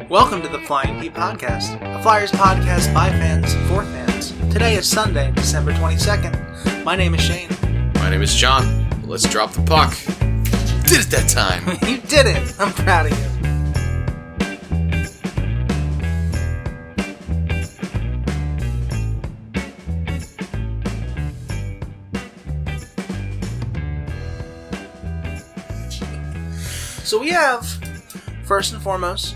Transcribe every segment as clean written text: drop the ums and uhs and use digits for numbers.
Welcome to the Flyingppodcast, a Flyers podcast by fans for fans. Today is Sunday, December 22nd. My name is Shane. My name is John. Let's drop the puck. Did it that time. You did it. I'm proud of you. So we have, first and foremost,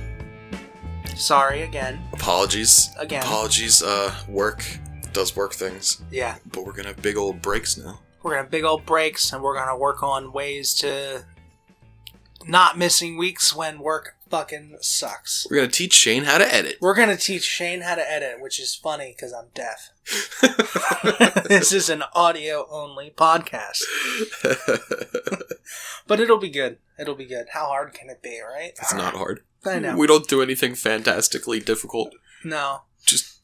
sorry again. Apologies. Again. Apologies, work does work things. Yeah. But we're gonna have big old breaks now. We're going to have big old breaks, and we're going to work on ways to not missing weeks when work fucking sucks. We're gonna teach Shane how to edit. We're going to teach Shane how to edit, which is funny because I'm deaf. This is an audio-only podcast. But it'll be good. It'll be good. How hard can it be, right? It's not hard. I know. We don't do anything fantastically difficult. No. Just,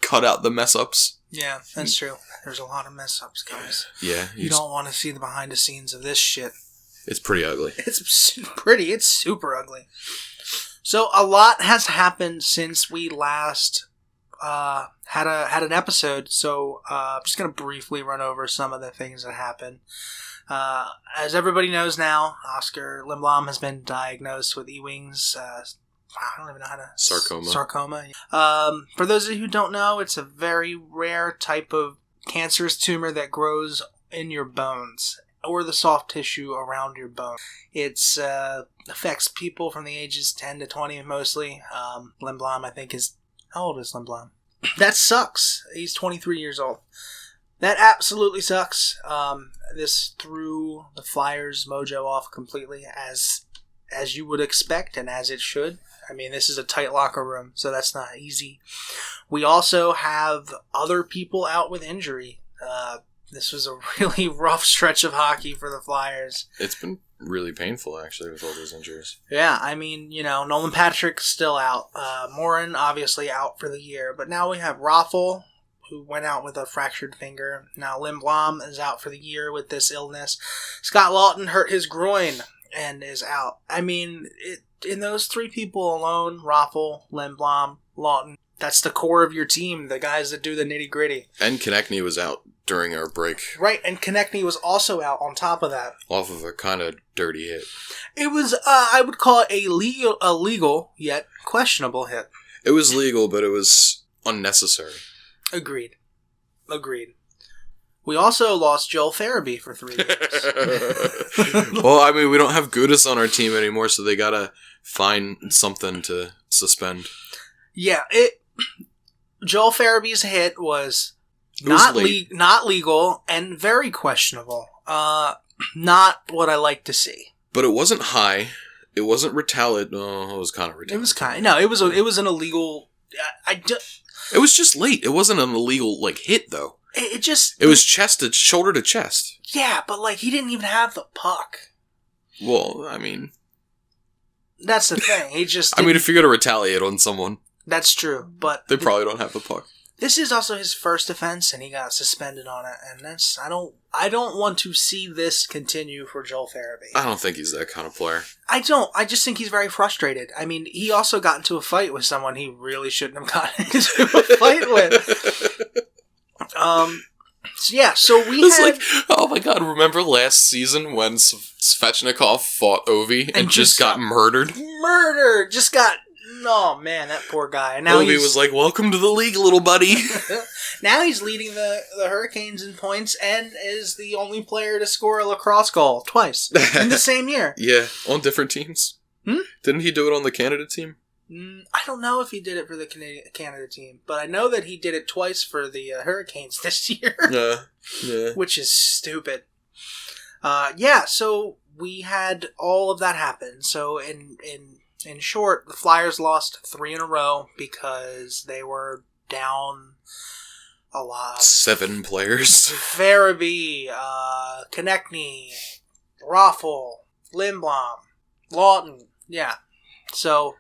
cut out the mess-ups. Yeah, that's true. There's a lot of mess-ups, guys. Yeah. You don't want to see the behind-the-scenes of this shit. It's pretty ugly. It's pretty. It's super ugly. So a lot has happened since we last had an episode. So I'm just going to briefly run over some of the things that happened. As everybody knows now, Oscar Lindblom has been diagnosed with Ewing's. I don't even know how to... Sarcoma. For those of you who don't know, it's a very rare type of cancerous tumor that grows in your bones or the soft tissue around your bone. It affects people from the ages 10 to 20 mostly. Lindblom, I think, is... How old is Lindblom? That sucks. He's 23 years old. That absolutely sucks. This threw the Flyers' mojo off completely, as you would expect and as it should. I mean, this is a tight locker room, so that's not easy. We also have other people out with injury. This was a really rough stretch of hockey for the Flyers. It's been really painful, actually, with all those injuries. Yeah, I mean, Nolan Patrick's still out. Morin, obviously, out for the year. But now we have Raffl, who went out with a fractured finger. Now Lindblom is out for the year with this illness. Scott Laughton hurt his groin and is out. I mean, in those three people alone, Raffl, Lindblom, Laughton, that's the core of your team, the guys that do the nitty-gritty. And Konechny was out during our break. Right, and Konechny was also out on top of that. Off of a kind of dirty hit. It was, I would call it a legal, yet questionable hit. It was legal, but it was unnecessary. Agreed. We also lost Joel Farabee for 3 games. Well, I mean, we don't have Gudis on our team anymore, so they gotta find something to suspend. Yeah, Joel Farabee's hit was not legal and very questionable. Not what I like to see. But it wasn't high. It wasn't retaliate. No, it was kind of retaliate. It was an illegal. It was just late. It wasn't an illegal hit though. It was shoulder to chest. Yeah, but he didn't even have the puck. Well, I mean, that's the thing. He just. I mean, if you're gonna retaliate on someone, that's true. But they probably don't have the puck. This is also his first offense, and he got suspended on it. And that's I don't want to see this continue for Joel Farabee. I don't think he's that kind of player. I don't. I just think he's very frustrated. I mean, he also got into a fight with someone he really shouldn't have gotten into a fight with. So we had... oh my god, remember last season when Svechnikov fought Ovi and just got murdered? Just got... Oh man, that poor guy. And now Ovi was like, welcome to the league, little buddy. Now he's leading the Hurricanes in points and is the only player to score a lacrosse goal twice in the same year. Yeah, on different teams. Didn't he do it on the Canada team? I don't know if he did it for the Canada team, but I know that he did it twice for the Hurricanes this year. Yeah. Which is stupid. So we had all of that happen. So in short, the Flyers lost 3 in a row because they were down a lot. 7 players. Farabee, Konechny, Raffl, Lindblom, Laughton. Yeah. So...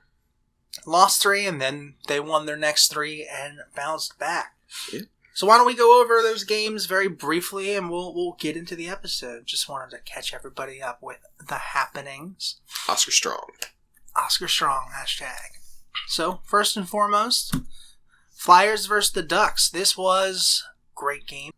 lost 3, and then they won their next 3 and bounced back. Yeah. So why don't we go over those games very briefly, and we'll get into the episode. Just wanted to catch everybody up with the happenings. Oscar Strong. Oscar Strong, hashtag. So, first and foremost, Flyers versus the Ducks. This was a great game.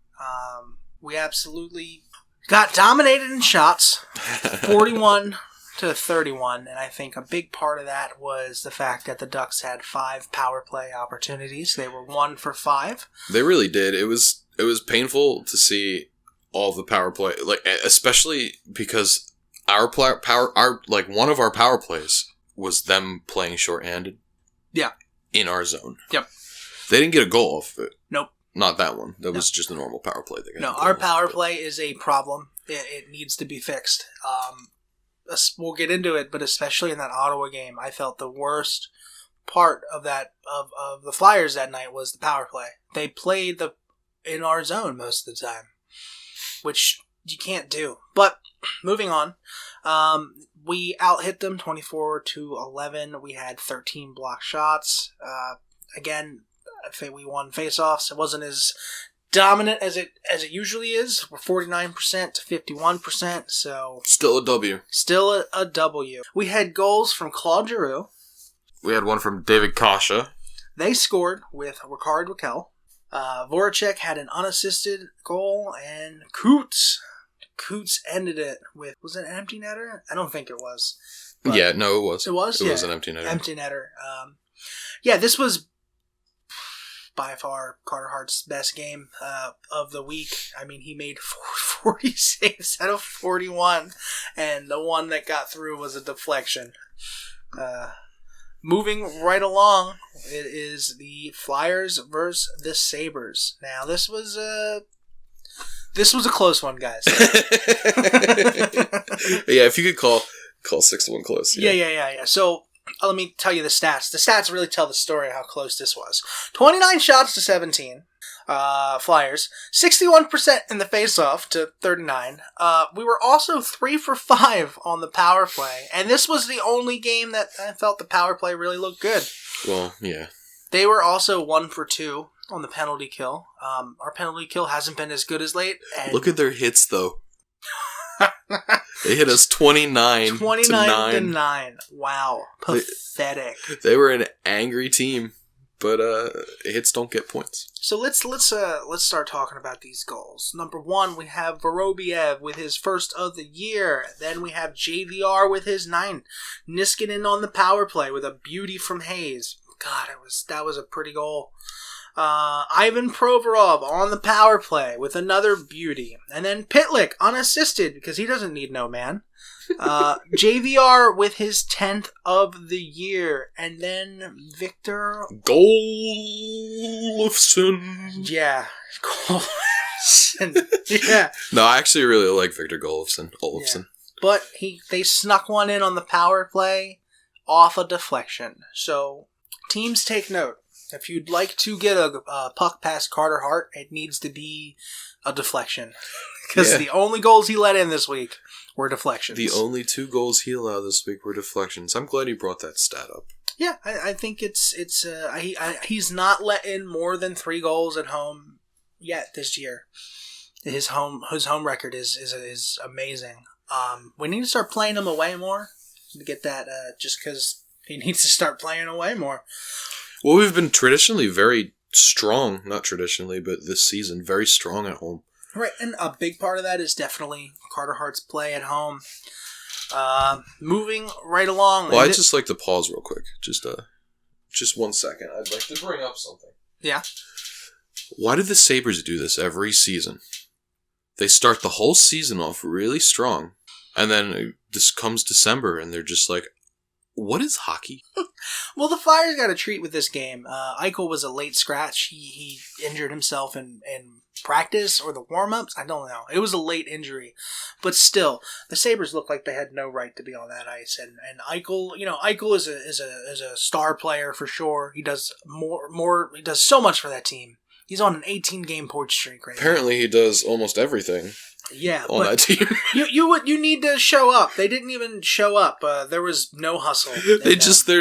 We absolutely got dominated in shots, 41-31, and I think a big part of that was the fact that the Ducks had 5 power play opportunities. They were 1 for 5. They really did. It was painful to see all the power play, like especially because one of our power plays was them playing shorthanded. Yeah. In our zone. Yep. They didn't get a goal off of it. Nope. Not that one. That was just a normal power play. Our power play is a problem. It needs to be fixed. We'll get into it, but especially in that Ottawa game, I felt the worst part of that of the Flyers that night was the power play. They played in our zone most of the time, which you can't do. But moving on, we out-hit them 24-11. We had 13 block shots. Again, I think we won face-offs. It wasn't as dominant as it usually is. We're 49% to 51%, so still a W. Still a W. We had goals from Claude Giroux. We had one from David Kasha. They scored with Ricard Raquel. Voracek had an unassisted goal, and Coots ended it with, was it an empty netter? I don't think it was. Yeah, no, it was. It was? It was an empty netter. Empty netter. Yeah, this was by far Carter Hart's best game of the week. I mean, he made 40 saves out of 41, and the one that got through was a deflection. Moving right along, it is the Flyers versus the Sabres. Now, this was a close one, guys. Yeah, if you could call 6-1 close. Yeah. So, let me tell you the stats. The stats really tell the story of how close this was. 29 shots to 17. Flyers. 61% in the face-off to 39. We were also 3 for 5 on the power play. And this was the only game that I felt the power play really looked good. Well, yeah. They were also 1 for 2 on the penalty kill. Our penalty kill hasn't been as good as late. And look at their hits, though. They hit us 29 to 9. Wow. Pathetic. They were an angry team, but hits don't get points. So let's start talking about these goals. Number 1, we have Vorobiev with his first of the year. Then we have JVR with his 9. Niskanen on the power play with a beauty from Hayes. God, that was a pretty goal. Ivan Provorov on the power play with another beauty. And then Pitlick unassisted because he doesn't need no man. JVR with his 10th of the year. And then Victor Golofsson. Yeah. Golofsson. Yeah. No, I actually really like Victor Golofsson. Yeah. But they snuck one in on the power play off a deflection. So teams take note. If you'd like to get a puck past Carter Hart, it needs to be a deflection. Because the only goals he let in this week were deflections. The only 2 goals he allowed this week were deflections. I'm glad you brought that stat up. Yeah, I think he's not let in more than 3 goals at home yet this year. His home record is amazing. We need to start playing him away more to get that. Just because he needs to start playing away more. Well, we've been traditionally very strong, not traditionally, but this season, very strong at home. Right, and a big part of that is definitely Carter Hart's play at home. Moving right along. Well, I'd just like to pause real quick. Just 1 second. I'd like to bring up something. Yeah? Why do the Sabres do this every season? They start the whole season off really strong, and then this comes December, and they're just like, what is hockey? Well, the Flyers got a treat with this game. Eichel was a late scratch. He injured himself in practice or the warm-ups. I don't know. It was a late injury. But still, the Sabres looked like they had no right to be on that ice. And Eichel, Eichel is a star player for sure. He does more. He does so much for that team. He's on an 18-game point streak right now. Apparently he does almost everything. Yeah, on that team. you need to show up. They didn't even show up. There was no hustle. They're just like,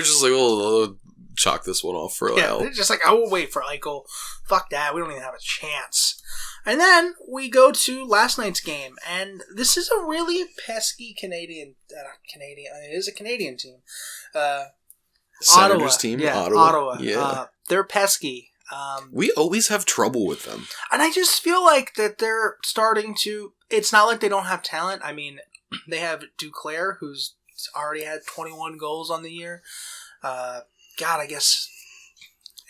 chalk this one off for a Yeah, while. they're just like, I will wait for Eichel. Fuck that. We don't even have a chance. And then we go to last night's game, and this is a really pesky Canadian. It is a Canadian team. Senators Ottawa. team, Yeah, Ottawa. Yeah. They're pesky. We always have trouble with them. And I just feel like that they're starting to... It's not like they don't have talent. I mean, they have Duclair, who's already had 21 goals on the year. God, I guess...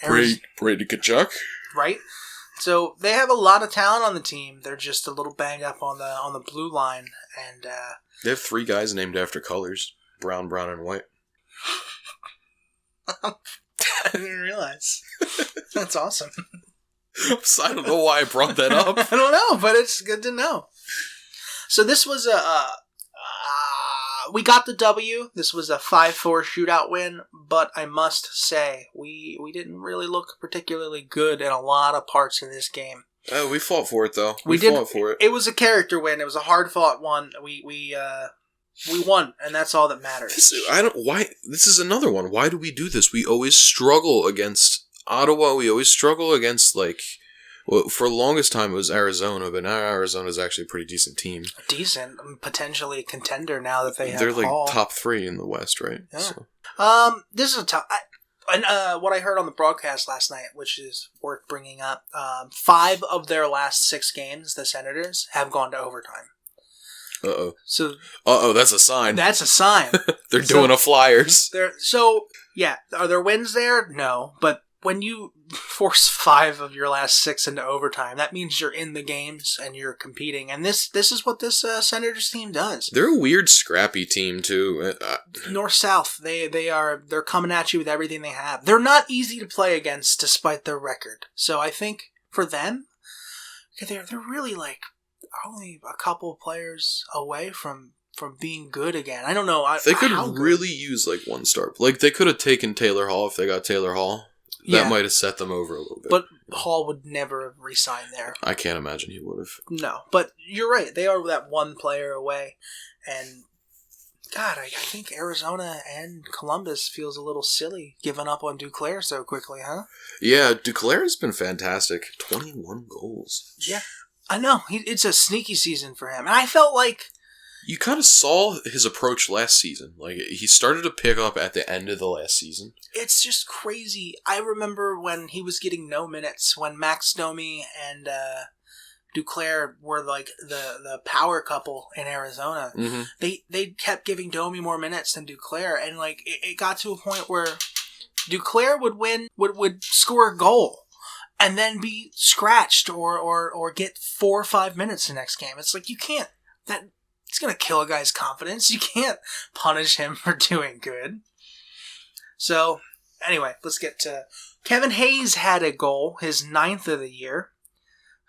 Brady Tkachuk. Right? So they have a lot of talent on the team. They're just a little banged up on the blue line. And They have 3 guys named after colors. Brown, and white. I didn't realize. That's awesome. I don't know why I brought that up. I don't know, but it's good to know. So this was we got the W. This was a 5-4 shootout win, but I must say we didn't really look particularly good in a lot of parts of this game. We fought for it though. We did, fought for it. It was a character win. It was a hard fought one. We won, and that's all that matters. This is another one. Why do we do this? We always struggle against Ottawa. We always struggle against for the longest time it was Arizona, but now Arizona's actually a pretty decent team. Decent, potentially a contender now that they have. They're Hall. top 3 in the West, right? Yeah. So. This is a tough. And what I heard on the broadcast last night, which is worth bringing up, 5 of their last 6 games, the Senators, have gone to overtime. Uh-oh. So. That's a sign. That's a sign. They're doing a Flyers. Are there wins there? No, but when you force 5 of your last 6 into overtime, that means you're in the games and you're competing. And this is what this Senators team does. They're a weird, scrappy team too. North-South, they're coming at you with everything they have. They're not easy to play against, despite their record. So I think for them, they're really only a couple players away from being good again. I don't know. They could really use one star. They could have taken Taylor Hall if they got Taylor Hall. That might have set them over a little bit. But Hall would never have re-signed there. I can't imagine he would have. No, but you're right. They are that one player away. And, God, I think Arizona and Columbus feels a little silly giving up on Duclair so quickly, huh? Yeah, Duclair has been fantastic. 21 goals. Yeah, I know. It's a sneaky season for him. And I felt like... You kind of saw his approach last season. He started to pick up at the end of the last season. It's just crazy. I remember when he was getting no minutes, when Max Domi and Duclair were the power couple in Arizona. Mm-hmm. They kept giving Domi more minutes than Duclair, and it got to a point where Duclair would score a goal and then be scratched or get 4 or 5 minutes the next game. It's you can't. It's going to kill a guy's confidence. You can't punish him for doing good. So, anyway, let's get to... Kevin Hayes had a goal, his 9th of the year.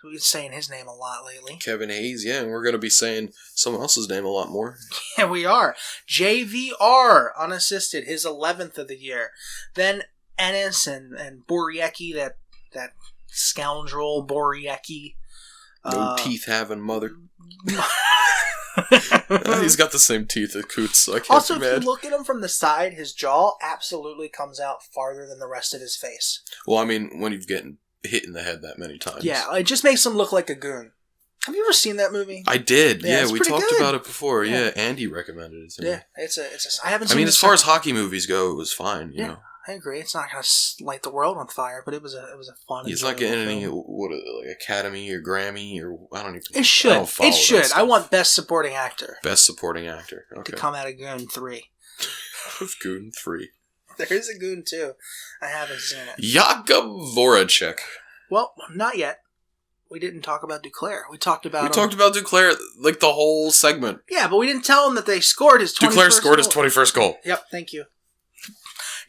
We've been saying his name a lot lately. Kevin Hayes, yeah, and we're going to be saying someone else's name a lot more. Yeah, we are. JVR, unassisted, his 11th of the year. Then Ennis and Boriecki, that scoundrel Boriecki. No teeth-having mother. He's got the same teeth as Coots, so I can't be mad. If you look at him from the side, his jaw absolutely comes out farther than the rest of his face. Well, I mean, when you've getting hit in the head that many times. Yeah, it just makes him look like a goon. Have you ever seen that movie? I did. Yeah, we talked good. about it before. Yeah, Andy recommended it to me. Yeah, I haven't seen it. I mean, as far as hockey movies go, it was fine, you know. I agree. It's not going to light the world on fire, but it was a fun. He's not getting any Academy or Grammy or I don't even. It should. It should. I want Best Supporting Actor. Best Supporting Actor. Okay. To come out of Goon 3. Goon 3. There is a Goon 2. I haven't seen it. Jakub Voracek. Well, not yet. We didn't talk about Duclair. We talked about Duclair the whole segment. Yeah, but we didn't tell him that they scored his 21st Duclair scored his 21st goal. Yep, thank you.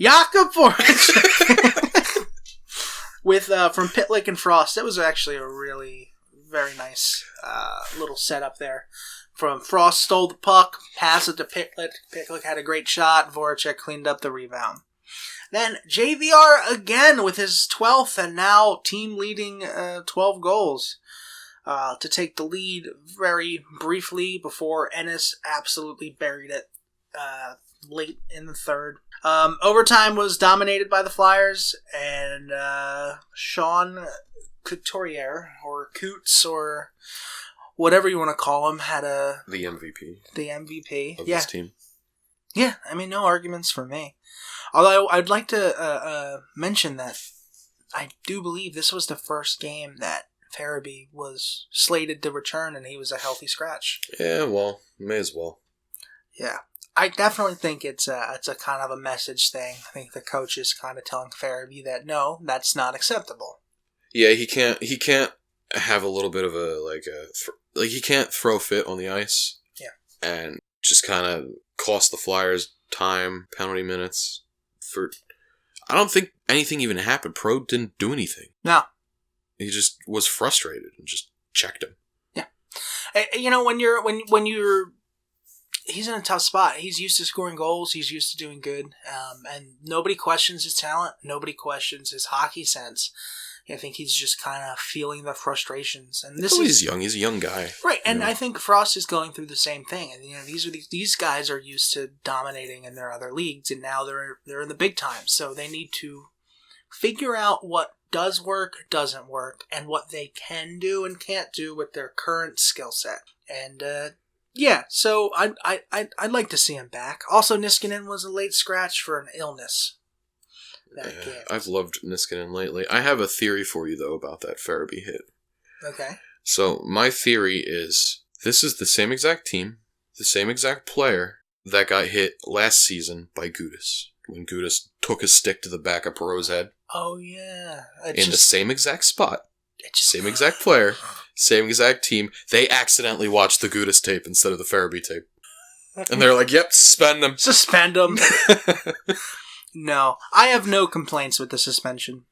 Jakub Voracek with from Pitlick and Frost. It was actually a really very nice little setup there. From Frost stole the puck, passed it to Pitlick. Pitlick had a great shot. Voracek cleaned up the rebound. Then JVR again with his 12th and now team leading 12 goals to take the lead very briefly before Ennis absolutely buried it late in the third. Overtime was dominated by the Flyers, and Sean Couturier, or Coots, or whatever you want to call him, had the MVP. The MVP of this team. Yeah, I mean, no arguments for me. Although I'd like to mention that I do believe this was the first game that Farabee was slated to return, and he was a healthy scratch. Yeah, well, may as well. Yeah. I definitely think it's a kind of a message thing. I think the coach is kind of telling Farabee that no, that's not acceptable. Yeah, he can't have a little bit of he can't throw fit on the ice. Yeah. And just kind of cost the Flyers time, penalty minutes. I don't think anything even happened. Pro didn't do anything. No. He just was frustrated and just checked him. Yeah. You know, when you're he's in a tough spot. He's used to scoring goals. He's used to doing good. And nobody questions his talent. Nobody questions his hockey sense. I think he's just kind of feeling the frustrations. And he's young. He's a young guy. Right. And I think Frost is going through the same thing. And, you know, these guys are used to dominating in their other leagues, and now they're in the big time. So they need to figure out what does work, doesn't work, and what they can do and can't do with their current skill set. And, yeah, so I'd like to see him back. Also, Niskanen was a late scratch for an illness. I've loved Niskanen lately. I have a theory for you, though, about that Farabee hit. Okay. So, my theory is, this is the same exact team, the same exact player that got hit last season by Gudas, when Gudas took a stick to the back of Perot's head. Oh, yeah. The same exact spot. Same exact player. Same exact team. They accidentally watched the Gudas tape instead of the Farabee tape. And they're like, yep, suspend him. Suspend him. No, I have no complaints with the suspension.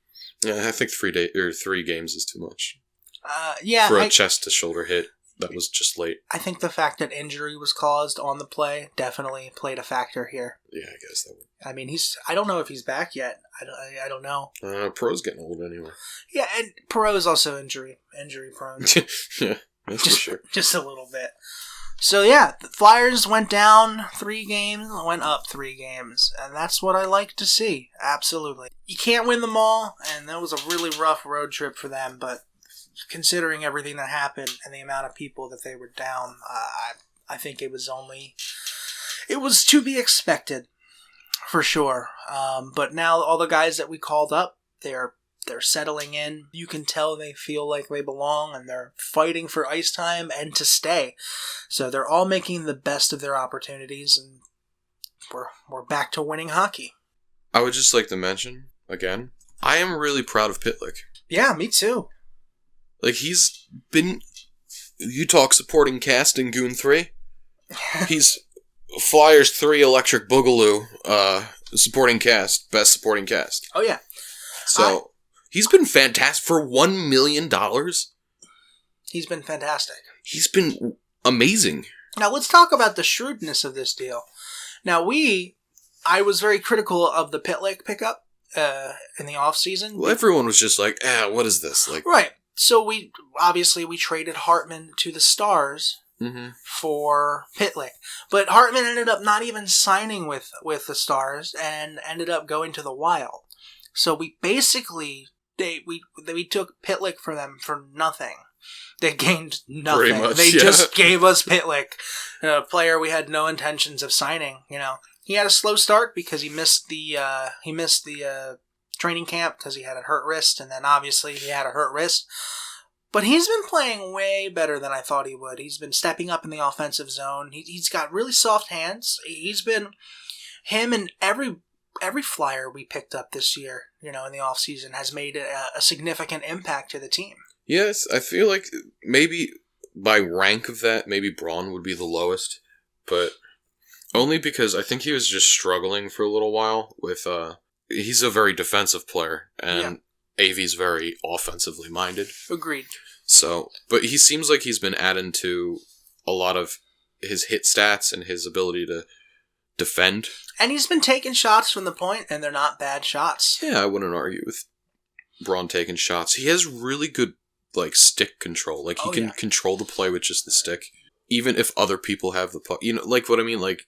Yeah, I think 3 games is too much. Yeah. For a chest-to-shoulder hit, that was just late. I think the fact that injury was caused on the play definitely played a factor here. Yeah, I guess that would. I mean, I don't know if he's back yet. I don't know. Perot's getting old anyway. Yeah, and Perot is also injury prone. Yeah, that's for sure. Just a little bit. So yeah, the Flyers went down 3 games, went up 3 games, and that's what I like to see. Absolutely. You can't win them all, and that was a really rough road trip for them, but considering everything that happened and the amount of people that they were down, I think it was to be expected, for sure. But now all the guys that we called up, they're settling in. You can tell they feel like they belong, and they're fighting for ice time and to stay. So they're all making the best of their opportunities, and we're back to winning hockey. I would just like to mention, again, I am really proud of Pitlick. Yeah, me too. Like, he's been... You talk supporting cast in Goon 3. He's Flyers 3 Electric Boogaloo supporting cast. Best supporting cast. Oh, yeah. So... He's been fantastic. For $1 million? He's been fantastic. He's been amazing. Now, let's talk about the shrewdness of this deal. Now, I was very critical of the Pitlick pickup in the offseason. Well, everyone was just like, what is this? Like, right. So, we traded Hartman to the Stars for Pitlick. But Hartman ended up not even signing with the Stars and ended up going to the Wild. So, we basically... We took Pitlick for them for nothing. They gained nothing. Pretty much, they just gave us Pitlick, a player we had no intentions of signing. You know, he had a slow start because he missed the training camp because he had a hurt wrist, and then obviously he had a hurt wrist. But he's been playing way better than I thought he would. He's been stepping up in the offensive zone. He's got really soft hands. He's been him and every Flyer we picked up this year, you know, in the offseason has made a significant impact to the team. Yes, I feel like maybe by rank of that, maybe Braun would be the lowest, but only because I think he was just struggling for a little while with, he's a very defensive player, and AV's very offensively minded. Agreed. So, but he seems like he's been adding to a lot of his hit stats and his ability to defend. And he's been taking shots from the point, and they're not bad shots. Yeah, I wouldn't argue with Braun taking shots. He has really good, like, stick control. Like, he can control the play with just the stick, even if other people have the puck. You know, like, what I mean? Like,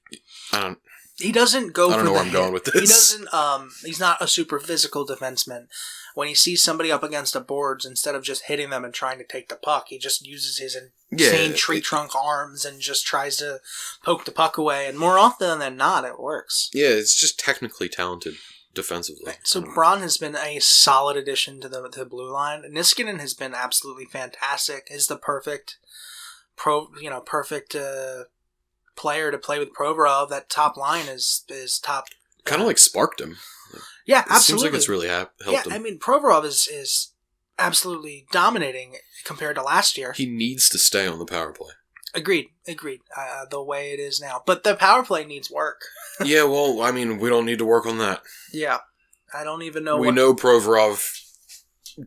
I don't... He doesn't go for the I don't know where I'm hit. going with this. He doesn't, he's not a super physical defenseman. When he sees somebody up against the boards, instead of just hitting them and trying to take the puck, he just uses his insane tree trunk arms and just tries to poke the puck away. And more often than not, it works. Yeah, it's just technically talented defensively. Right. So Braun has been a solid addition to the blue line. Niskanen has been absolutely fantastic. Is the perfect player to play with Provorov. That top line is top. Kind of like sparked him. Yeah, absolutely. It seems like it's really helped him. I mean, Provorov is absolutely dominating compared to last year. He needs to stay on the power play. Agreed. The way it is now. But the power play needs work. Yeah, well, I mean, we don't need to work on that. Yeah. I don't even know We know Provorov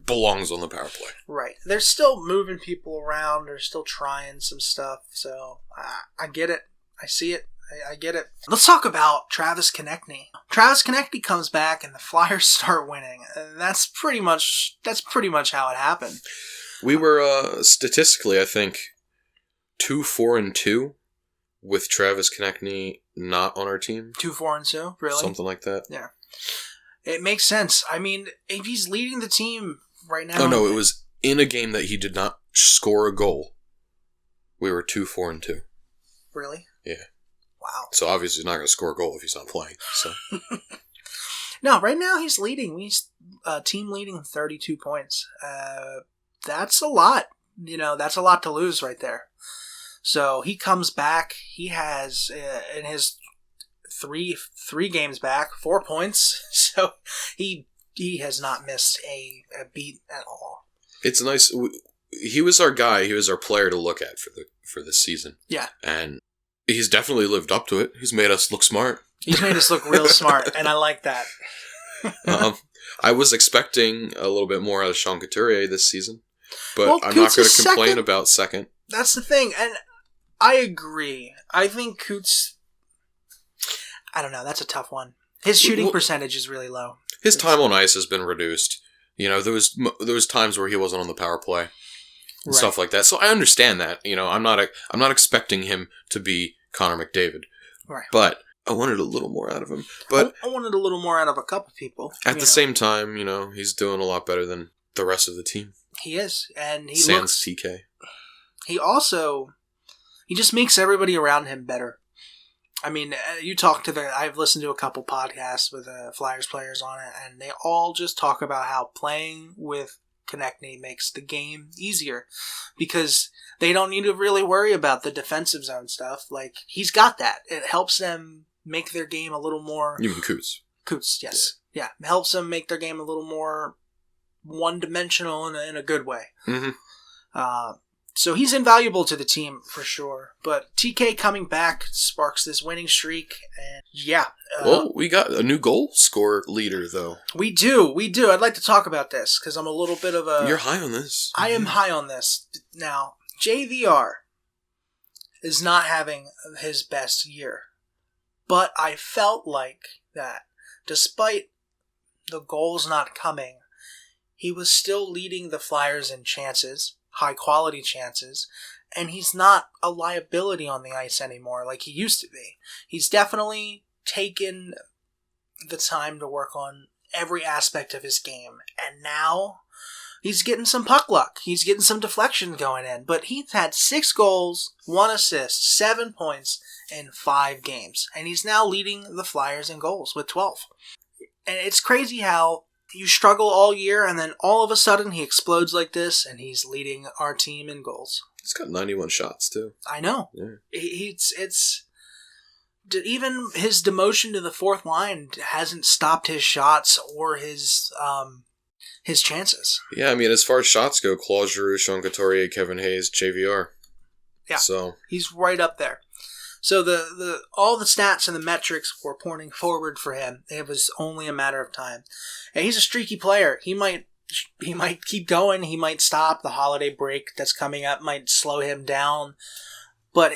belongs on the power play. Right. They're still moving people around. They're still trying some stuff. So, I get it. I see it. I get it. Let's talk about Travis Konechny. Travis Konechny comes back and the Flyers start winning. That's pretty much how it happened. We were, statistically, I think, 2-4-2 with Travis Konechny not on our team. 2-4-2? Really? Something like that. Yeah. It makes sense. I mean, if he's leading the team right now... Oh, no, it was in a game that he did not score a goal. We were 2-4-2. Really? Yeah. Wow. So obviously he's not going to score a goal if he's not playing. So no, right now he's leading. He's team leading 32 points. That's a lot. That's a lot to lose right there. So he comes back. He has in his three games back 4 points. So he has not missed a beat at all. It's nice. He was our guy. He was our player to look at for this season. Yeah. And he's definitely lived up to it. He's made us look smart. He's made us look real smart, and I like that. I was expecting a little bit more out of Sean Couturier this season, but I'm Coots not going to is complain second. about second. That's the thing, and I agree. I think Coots... I don't know, that's a tough one. His shooting percentage is really low. His time on ice has been reduced. There was times where he wasn't on the power play. And stuff like that. So I understand that. I'm not expecting him to be Connor McDavid. Right. But I wanted a little more out of him. But I wanted a little more out of a couple people. At the same time, he's doing a lot better than the rest of the team. He is, and he Sans looks... TK. He just makes everybody around him better. I mean, I've listened to a couple podcasts with Flyers players on it, and they all just talk about how playing with Konechny makes the game easier because they don't need to really worry about the defensive zone stuff. Like, he's got that. It helps them make their game a little more... You mean Coots? Coots, yes. Yeah. It helps them make their game a little more one-dimensional in a good way. Mm-hmm. So he's invaluable to the team for sure. But TK coming back sparks this winning streak, and yeah. Well, we got a new goal scorer leader, though. We do. I'd like to talk about this because I'm a little bit of a... You're high on this. I am high on this. Now, JVR is not having his best year, but I felt like that despite the goals not coming, he was still leading the Flyers in chances. High-quality chances, and he's not a liability on the ice anymore like he used to be. He's definitely taken the time to work on every aspect of his game, and now he's getting some puck luck. He's getting some deflection going in, but he's had 6 goals, 1 assist, 7 points in 5 games, and he's now leading the Flyers in goals with 12. And it's crazy how you struggle all year, and then all of a sudden he explodes like this, and he's leading our team in goals. He's got 91 shots, too. I know. Yeah. It's even his demotion to the 4th line hasn't stopped his shots or his chances. Yeah, I mean, as far as shots go, Claude Giroux, Sean Couturier, Kevin Hayes, JVR. Yeah, so he's right up there. So all the stats and the metrics were pointing forward for him. It was only a matter of time. And he's a streaky player. He might keep going. He might stop. The holiday break that's coming up might slow him down. But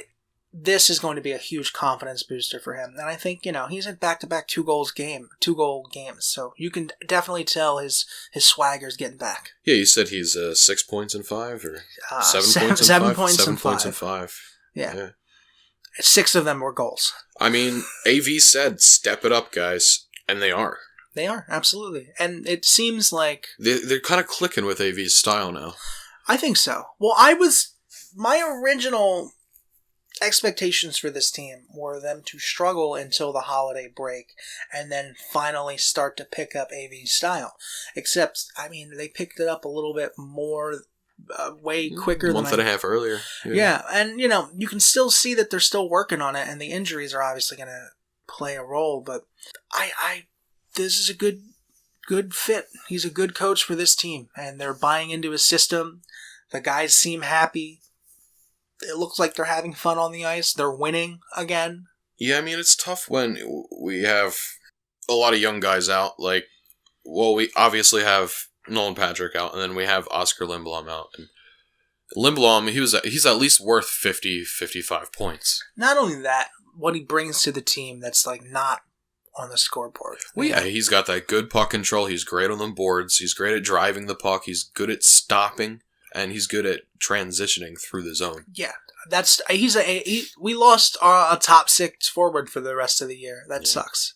this is going to be a huge confidence booster for him. And I think, he's at back-to-back 2-goal games. So you can definitely tell his swagger's getting back. Yeah, you said he's 6 points in 5 or 7 points in 5? 7 points in 5. 7 points in 5. Yeah. 6 of them were goals. I mean, AV said, step it up, guys. And they are. They are, absolutely. And it seems like... They're kind of clicking with AV's style now. I think so. Well, my original expectations for this team were them to struggle until the holiday break and then finally start to pick up AV's style. Except, I mean, they picked it up a little bit more, way quicker than a month and a half earlier. Yeah, and, you can still see that they're still working on it, and the injuries are obviously going to play a role, but this is a good fit. He's a good coach for this team, and they're buying into his system. The guys seem happy. It looks like they're having fun on the ice. They're winning again. Yeah, I mean, it's tough when we have a lot of young guys out. Like, well, we obviously have Nolan Patrick out, and then we have Oscar Lindblom out. And Lindblom, he's at least worth 50, 55 points. Not only that, what he brings to the team that's like not on the scoreboard. Well, yeah, he's got that good puck control. He's great on the boards. He's great at driving the puck. He's good at stopping. And he's good at transitioning through the zone. Yeah, we lost a top 6 forward for the rest of the year. That sucks.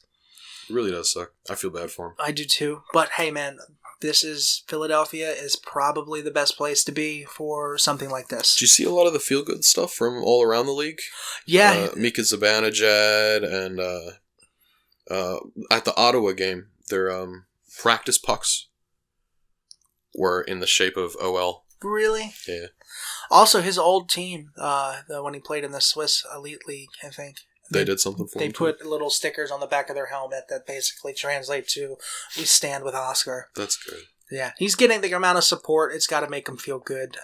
It really does suck. I feel bad for him. I do too. But hey, man, Philadelphia is probably the best place to be for something like this. Did you see a lot of the feel good stuff from all around the league? Yeah, Mika Zibanejad and at the Ottawa game, their practice pucks were in the shape of OL. Really? Yeah. Also, his old team, when he played in the Swiss Elite League, I think. They did something for him. They put little stickers on the back of their helmet that basically translate to, "We stand with Oscar." That's good. Yeah. He's getting the amount of support. It's got to make him feel good.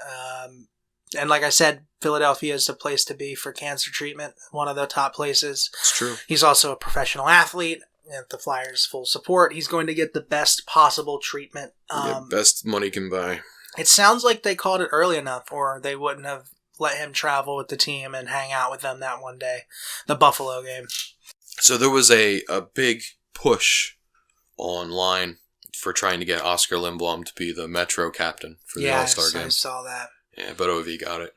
And like I said, Philadelphia is the place to be for cancer treatment. One of the top places. It's true. He's also a professional athlete. At the Flyers' full support. He's going to get the best possible treatment. Best money can buy. It sounds like they called it early enough, or they wouldn't have let him travel with the team and hang out with them that one day. The Buffalo game. So there was a big push online for trying to get Oscar Lindblom to be the Metro captain for the All-Star game. I saw that. Yeah, but Ovi got it.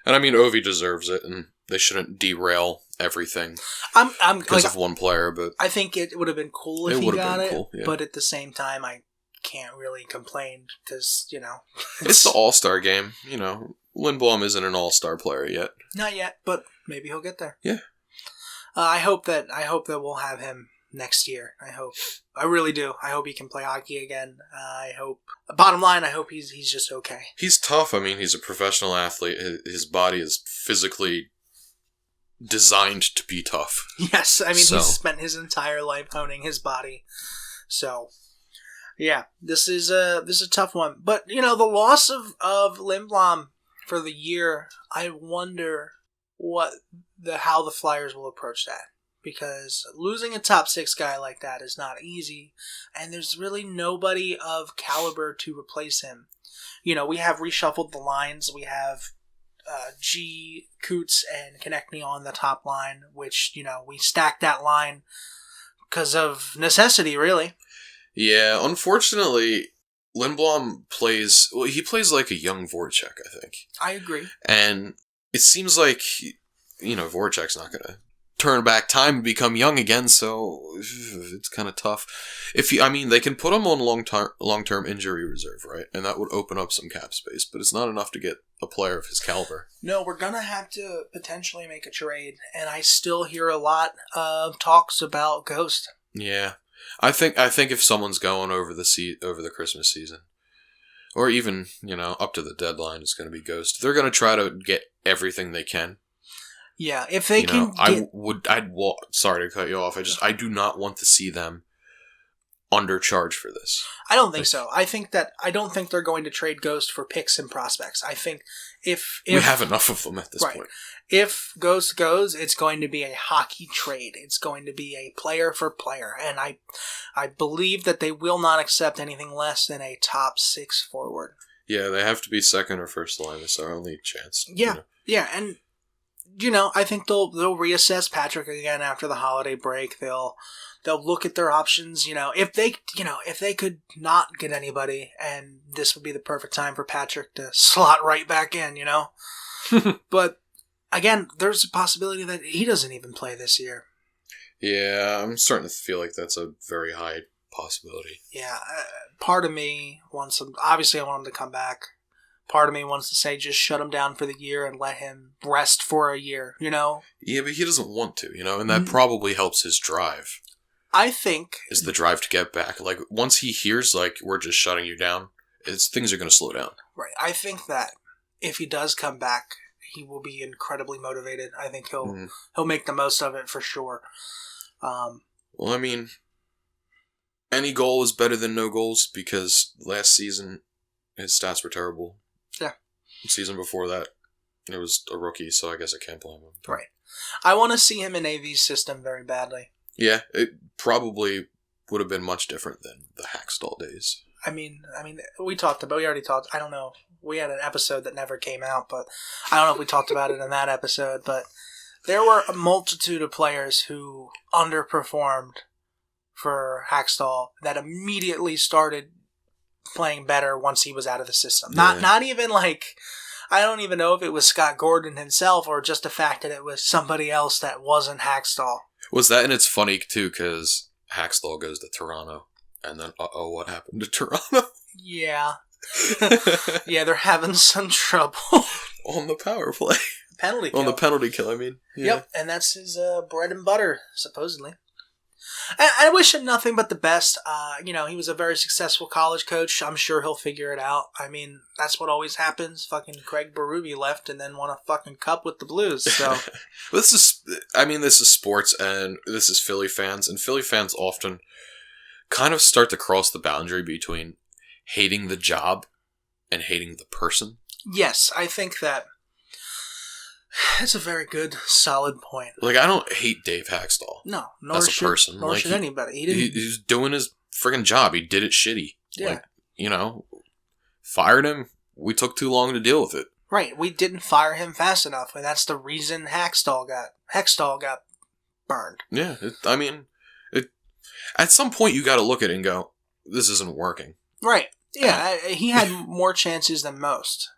And I mean, Ovi deserves it, and they shouldn't derail everything because of one player. But I think it would have been cool if he got it. Cool, yeah. But at the same time, I can't really complain because, it's the All-Star game. Lindblom isn't an All-Star player yet. Not yet, but maybe he'll get there. Yeah. I hope that we'll have him next year. I really do. I hope he can play hockey again. Bottom line, I hope he's just okay. He's tough. I mean, he's a professional athlete. His body is physically designed to be tough. Yes, I mean, he's spent his entire life honing his body. So, yeah, this is a tough one. But, the loss of Lindblom for the year, I wonder how the Flyers will approach that. Because losing a top 6 guy like that is not easy, and there's really nobody of caliber to replace him. We have reshuffled the lines. We have G, Coots, and Konechny on the top line, which, we stacked that line because of necessity, really. Yeah, unfortunately, Lindblom plays like a young Voracek, I think. I agree. And it seems like, Voracek's not going to turn back time and become young again, so it's kind of tough. They can put him on long-term injury reserve, right? And that would open up some cap space, but it's not enough to get a player of his caliber. No, we're gonna have to potentially make a trade, and I still hear a lot of talks about Ghost. Yeah, I think if someone's going over the Christmas season, or even up to the deadline, it's going to be Ghost. They're going to try to get everything they can. Yeah, if they can. Sorry to cut you off. I do not want to see them undercharge for this. I don't think so. I don't think they're going to trade Ghost for picks and prospects. I think if we have enough of them at this point. If Ghost goes, it's going to be a hockey trade. It's going to be a player for player, and I believe that they will not accept anything less than a top 6 forward. Yeah, they have to be second or first line. It's our only chance. Yeah, yeah, and. I think they'll reassess Patrick again after the holiday break. They'll look at their options. If they could not get anybody, and this would be the perfect time for Patrick to slot right back in. But again, there's a possibility that he doesn't even play this year. Yeah, I'm starting to feel like that's a very high possibility. Yeah, part of me wants him. Obviously, I want him to come back. Part of me wants to say just shut him down for the year and let him rest for a year, you know? Yeah, but he doesn't want to, you know, and that probably helps his drive. I think... Is the drive to get back. Like, once he hears, like, we're just shutting you down, things are going to slow down. Right. I think that if he does come back, he will be incredibly motivated. I think he'll make the most of it for sure. Well, I mean, any goal is better than no goals because last season his stats were terrible. Yeah. The season before that, it was a rookie, so I guess I can't blame him. Right. I want to see him in AV's system very badly. Yeah, it probably would have been much different than the Hackstall days. I mean, we already talked, I don't know, we had an episode that never came out, but I don't know if we talked about it in that episode, but there were a multitude of players who underperformed for Hackstall that immediately started playing better once he was out of the system. Yeah. Not even like, I don't even know if it was Scott Gordon himself or just the fact that it was somebody else that wasn't Hackstall. Was that, and it's funny too because Hackstall goes to Toronto, and then what happened to Toronto? Yeah. Yeah, they're having some trouble. On the power play. Penalty kill. On the penalty kill, I mean. Yeah. Yep, and that's his bread and butter, supposedly. I wish him nothing but the best. He was a very successful college coach. I'm sure he'll figure it out. I mean, that's what always happens. Fucking Craig Berube left and then won a fucking cup with the Blues. So this is sports, and this is Philly fans, and Philly fans often kind of start to cross the boundary between hating the job and hating the person. Yes, I think that that's a very good, solid point. Like, I don't hate Dave Hackstall. No, as a person. Nor should anybody. He's doing his friggin' job. He did it shitty. Yeah. Like, fired him. We took too long to deal with it. Right. We didn't fire him fast enough, and that's the reason Hextall got burned. Yeah. At some point, you got to look at it and go, this isn't working. Right. Yeah. He had more chances than most.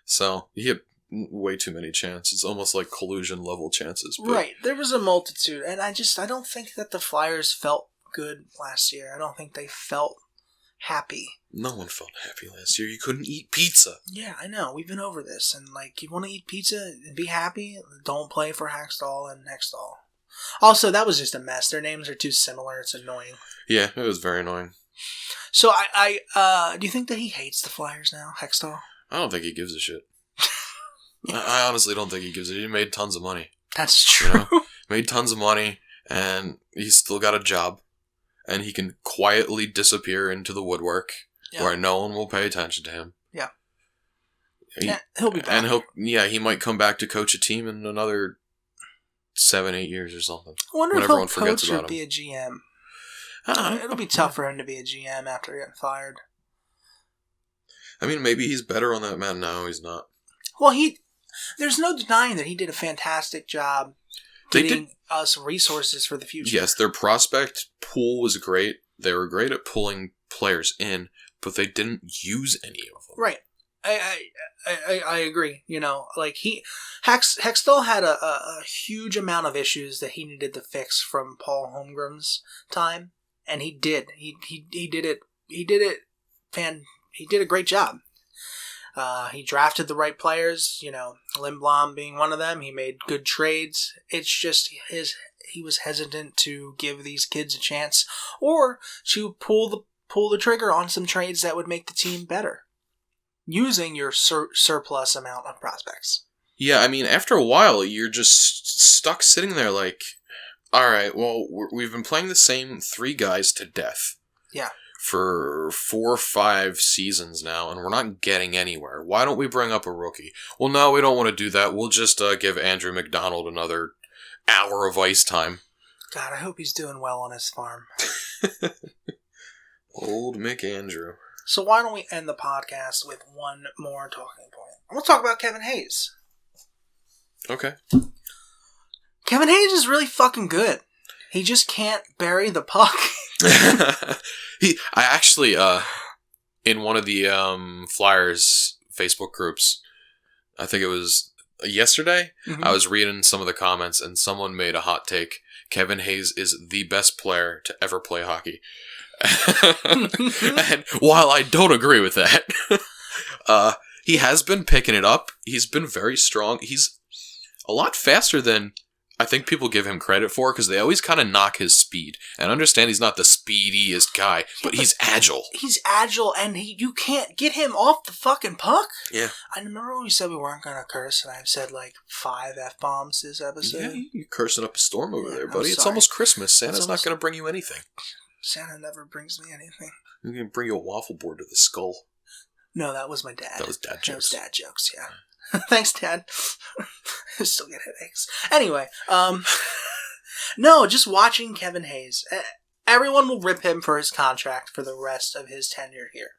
So, he had way too many chances, almost like collusion level chances. But right, there was a multitude, and I don't think that the Flyers felt good last year. I don't think they felt happy. No one felt happy last year. You couldn't eat pizza. Yeah, I know. We've been over this, and you want to eat pizza and be happy, don't play for Hackstall and Hextall. Also, that was just a mess. Their names are too similar. It's annoying. Yeah, it was very annoying. So do you think that he hates the Flyers now, Hextall? I don't think he gives a shit. I honestly don't think he gives it. He made tons of money. That's true. Made tons of money, and he's still got a job, and he can quietly disappear into the woodwork where no one will pay attention to him. Yeah. He'll be back. And he might come back to coach a team in another 7-8 years or something. I wonder if he'll coach or be a GM. It'll be tough for him to be a GM after getting fired. I mean, maybe he's better on that man now. He's not. Well, there's no denying that he did a fantastic job getting us resources for the future. Yes, their prospect pool was great. They were great at pulling players in, but they didn't use any of them. Right. I agree. Hextall had a huge amount of issues that he needed to fix from Paul Holmgren's time, and he did. He did it. He did it. He did a great job. He drafted the right players, Lindblom being one of them. He made good trades. It's just he was hesitant to give these kids a chance or to pull the trigger on some trades that would make the team better using your surplus amount of prospects. Yeah, I mean, after a while, you're just stuck sitting there like, all right, well, we've been playing the same 3 guys to death. Yeah. For 4 or 5 seasons now, and we're not getting anywhere. Why don't we bring up a rookie? Well, no, we don't want to do that. We'll just give Andrew McDonald another hour of ice time. God, I hope he's doing well on his farm. Old McAndrew. So why don't we end the podcast with one more talking point? I'm going to talk about Kevin Hayes. Okay. Kevin Hayes is really fucking good. He just can't bury the puck. I actually, in one of the Flyers Facebook groups, I think it was yesterday, Mm-hmm. I was reading some of the comments, and someone made a hot take. Kevin Hayes is the best player to ever play hockey. And while I don't agree with that, he has been picking it up. He's been very strong. He's a lot faster than I think people give him credit for, because they always kind of knock his speed. And I understand he's not the speediest guy, but he's agile. He's agile, and you can't get him off the fucking puck. Yeah. I remember when we said we weren't going to curse, and I've said like 5 F-bombs this episode. Yeah, you're cursing up a storm over there, buddy. I'm It's sorry. almost Christmas. Santa's not going to bring you anything. Santa never brings me anything. He's going to bring you a waffle board to the skull. No, that was my dad. That was dad jokes. That was dad jokes, yeah. Thanks, Dad. I still get headaches. Anyway, no, just watching Kevin Hayes. Everyone will rip him for his contract for the rest of his tenure here.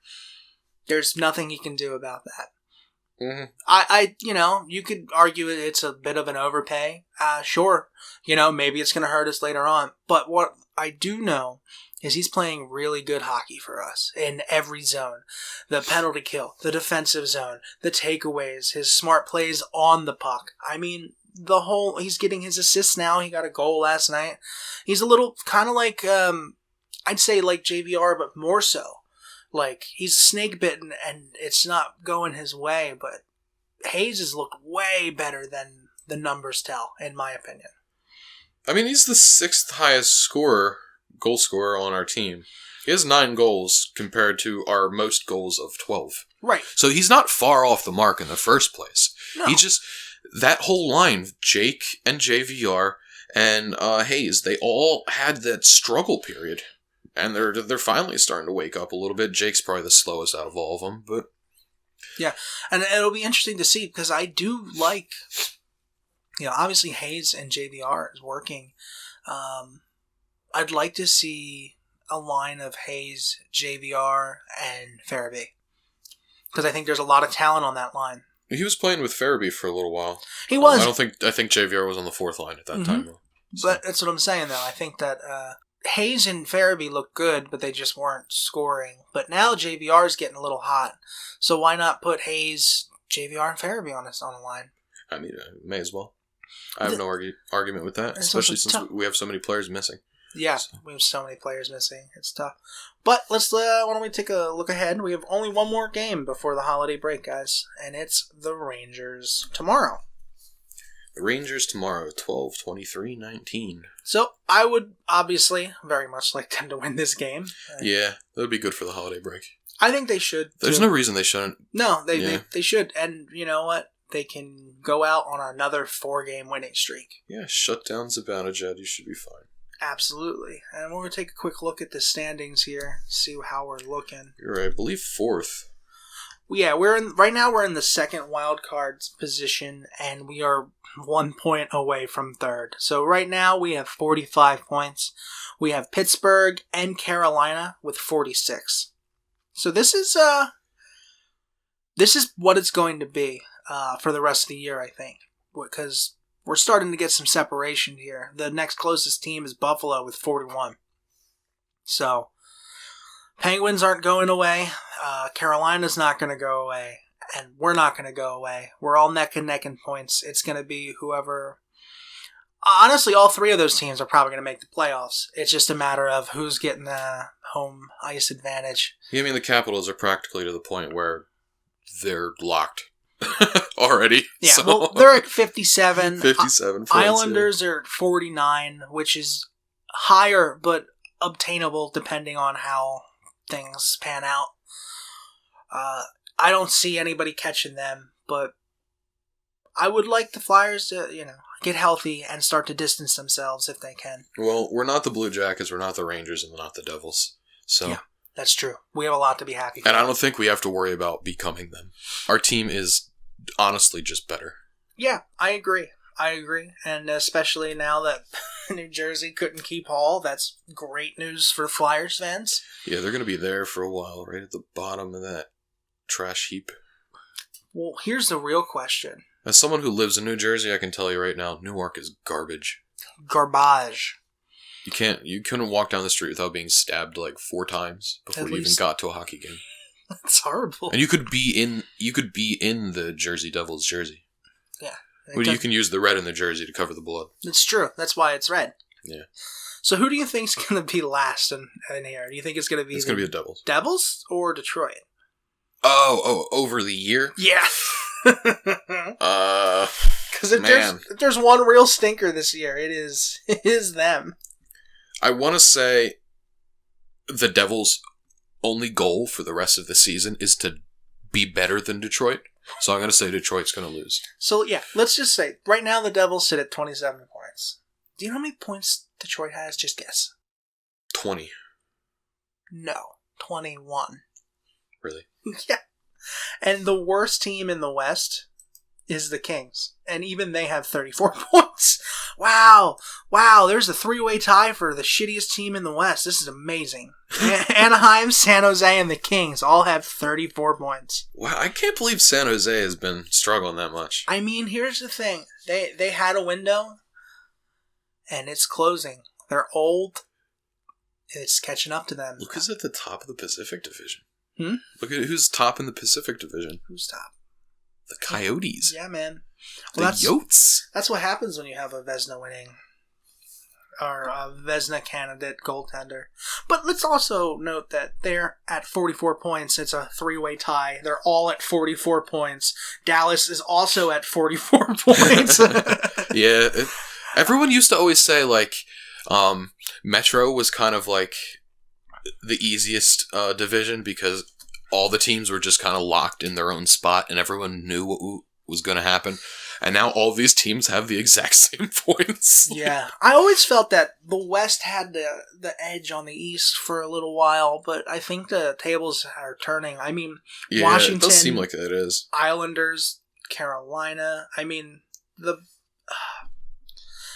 There's nothing he can do about that. Mm-hmm. You could argue it's a bit of an overpay. Sure. Maybe it's going to hurt us later on. But what I do know is he's playing really good hockey for us in every zone. The penalty kill, the defensive zone, the takeaways, his smart plays on the puck. I mean, he's getting his assists now. He got a goal last night. He's a little kind of like, I'd say like JVR, but more so. Like, he's snake bitten and it's not going his way, but Hayes has looked way better than the numbers tell, in my opinion. I mean, he's the 6th highest goal scorer on our team. He has 9 goals compared to our most goals of 12. Right. So he's not far off the mark in the first place. No. He just, that whole line, Jake and JVR and Hayes, they all had that struggle period. And they're finally starting to wake up a little bit. Jake's probably the slowest out of all of them, but... Yeah, and it'll be interesting to see, because I do like, obviously Hayes and JVR is working. I'd like to see a line of Hayes, JVR, and Farabee, because I think there's a lot of talent on that line. He was playing with Farabee for a little while. He was. I think JVR was on the 4th line at that time, though. So. But that's what I'm saying, though. I think that Hayes and Farabee look good, but they just weren't scoring. But now JVR is getting a little hot. So why not put Hayes, JVR, and Farabee on the line? I mean, may as well. I have no argument with that, especially since we have so many players missing. Yeah, we have so many players missing. It's tough. But let's why don't we take a look ahead? We have only one more game before the holiday break, guys, and it's the Rangers tomorrow. The Rangers tomorrow, 12-23-19. So I would obviously very much like them to win this game. Yeah, that would be good for the holiday break. I think they should. There's no reason they shouldn't. No, they should. And you know what? They can go out on another 4-game winning streak. Yeah, shut down Zibanejad. You should be fine. Absolutely. And we're going to take a quick look at the standings here, see how we're looking. You're right. I believe 4th. Yeah, right now we're in the 2nd wild card position, and we are 1 point away from 3rd. So right now we have 45 points. We have Pittsburgh and Carolina with 46. So this is what it's going to be for the rest of the year, I think, because we're starting to get some separation here. The next closest team is Buffalo with 41. So Penguins aren't going away. Carolina's not going to go away. And we're not going to go away. We're all neck and neck in points. It's going to be whoever... Honestly, all 3 of those teams are probably going to make the playoffs. It's just a matter of who's getting the home ice advantage. Yeah, I mean, the Capitals are practically to the point where they're locked already. Yeah, so. well, they're at 57. 57 points, Islanders are at 49, which is higher, but obtainable depending on how things pan out. I don't see anybody catching them, but I would like the Flyers to, get healthy and start to distance themselves if they can. Well, we're not the Blue Jackets, we're not the Rangers, and we're not the Devils. So yeah, that's true. We have a lot to be happy for. And I don't think we have to worry about becoming them. Our team is honestly just better. Yeah, I agree. And especially now that New Jersey couldn't keep Hall, that's great news for Flyers fans. Yeah, they're going to be there for a while, right at the bottom of that trash heap. Well, here's the real question. As someone who lives in New Jersey, I can tell you right now, Newark is garbage. Garbage. You couldn't walk down the street without being stabbed like 4 times before you even got to a hockey game. That's horrible. And you could be in the Jersey Devils jersey. Yeah. Well, you can use the red in the jersey to cover the blood. It's true. That's why it's red. Yeah. So who do you think's going to be last in here? Do you think it's going to be? It's going to be the Devils. Devils or Detroit? Oh, over the year? Yeah. Because if there's one real stinker this year, it is them. I want to say the Devils' only goal for the rest of the season is to be better than Detroit. So I'm going to say Detroit's going to lose. So, yeah, let's just say, right now the Devils sit at 27 points. Do you know how many points Detroit has? Just guess. 20. No, 21. Really? Yeah. And the worst team in the West is the Kings. And even they have 34 points. Wow, there's a three-way tie for the shittiest team in the West. This is amazing. Anaheim, San Jose, and the Kings all have 34 points. Wow, I can't believe San Jose has been struggling that much. I mean, here's the thing. They had a window, and it's closing. They're old. It's catching up to them. Look who's at the top of the Pacific Division. Hmm? Look at who's top in the Pacific Division. Who's top? The Coyotes. Yeah, man. Well, the Yotes. That's what happens when you have a Vezina winning or a Vezina candidate goaltender. But let's also note that they're at 44 points. It's a three-way tie. They're all at 44 points. Dallas is also at 44 points. Yeah. Everyone used to always say, like, Metro was kind of like the easiest division because all the teams were just kind of locked in their own spot and everyone knew what was going to happen. And now all these teams have the exact same points. Yeah. I always felt that the West had the edge on the East for a little while, but I think the tables are turning. I mean, yeah, Washington. It does seem like it is. Islanders, Carolina. I mean,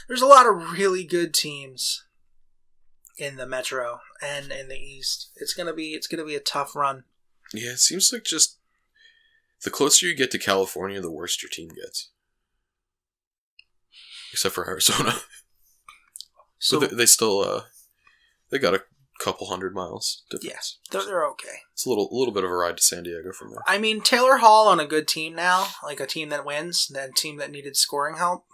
there's a lot of really good teams in the Metro and in the East. It's gonna be a tough run. Yeah, it seems like just the closer you get to California, the worse your team gets. Except for Arizona. So they still they got a couple 100 miles difference. Yeah, they're okay. It's a little bit of a ride to San Diego from there. I mean, Taylor Hall on a good team now, like a team that wins, that team that needed scoring help.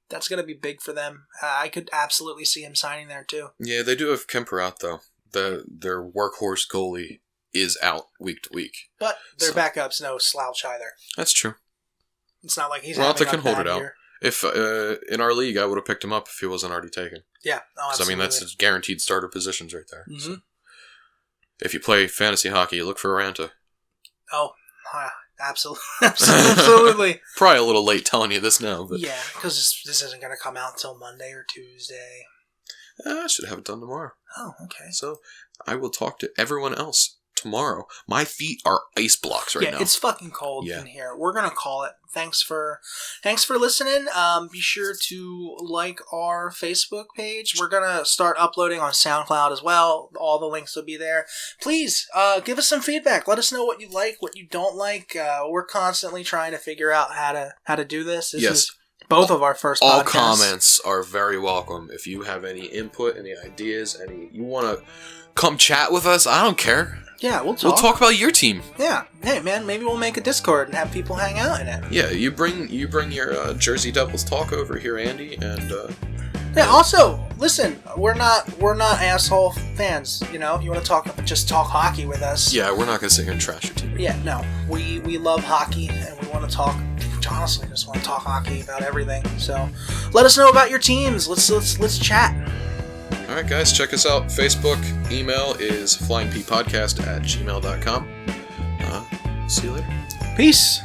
That's going to be big for them. I could absolutely see him signing there too. Yeah, they do have Kemper out though. Their workhorse goalie is out week to week. But their backup's no slouch either. That's true. It's not like he's well, having they can hold it out. Year. If in our league, I would have picked him up if he wasn't already taken. Yeah, so, I mean, that's his guaranteed starter positions right there. Mm-hmm. So, if you play fantasy hockey, look for Aranta. Oh, absolutely. Probably a little late telling you this now, but yeah, because this isn't going to come out until Monday or Tuesday. I should have it done tomorrow. Oh, okay. So I will talk to everyone else tomorrow. My feet are ice blocks right now. Yeah, it's fucking cold in here. We're gonna call it. Thanks for listening. Be sure to like our Facebook page. We're gonna start uploading on SoundCloud as well. All the links will be there. Please give us some feedback. Let us know what you like, what you don't like. We're constantly trying to figure out how to do this. This is both of our first all podcasts. Comments are very welcome. If you have any input, any ideas, you want to come chat with us, I don't care. Yeah, we'll talk. We'll talk about your team. Yeah. Hey, man, maybe we'll make a Discord and have people hang out in it. Yeah, you bring your Jersey Devils talk over here, Andy, and yeah. Also, listen, we're not asshole fans. You know, if you want to just talk hockey with us. Yeah, we're not gonna sit here and trash your team. Yeah, no, we love hockey and we want to talk. Honestly, just want to talk hockey about everything. So, let us know about your teams. Let's chat. All right, guys, check us out. Facebook, email is flyingppodcast@gmail.com. See you later. Peace.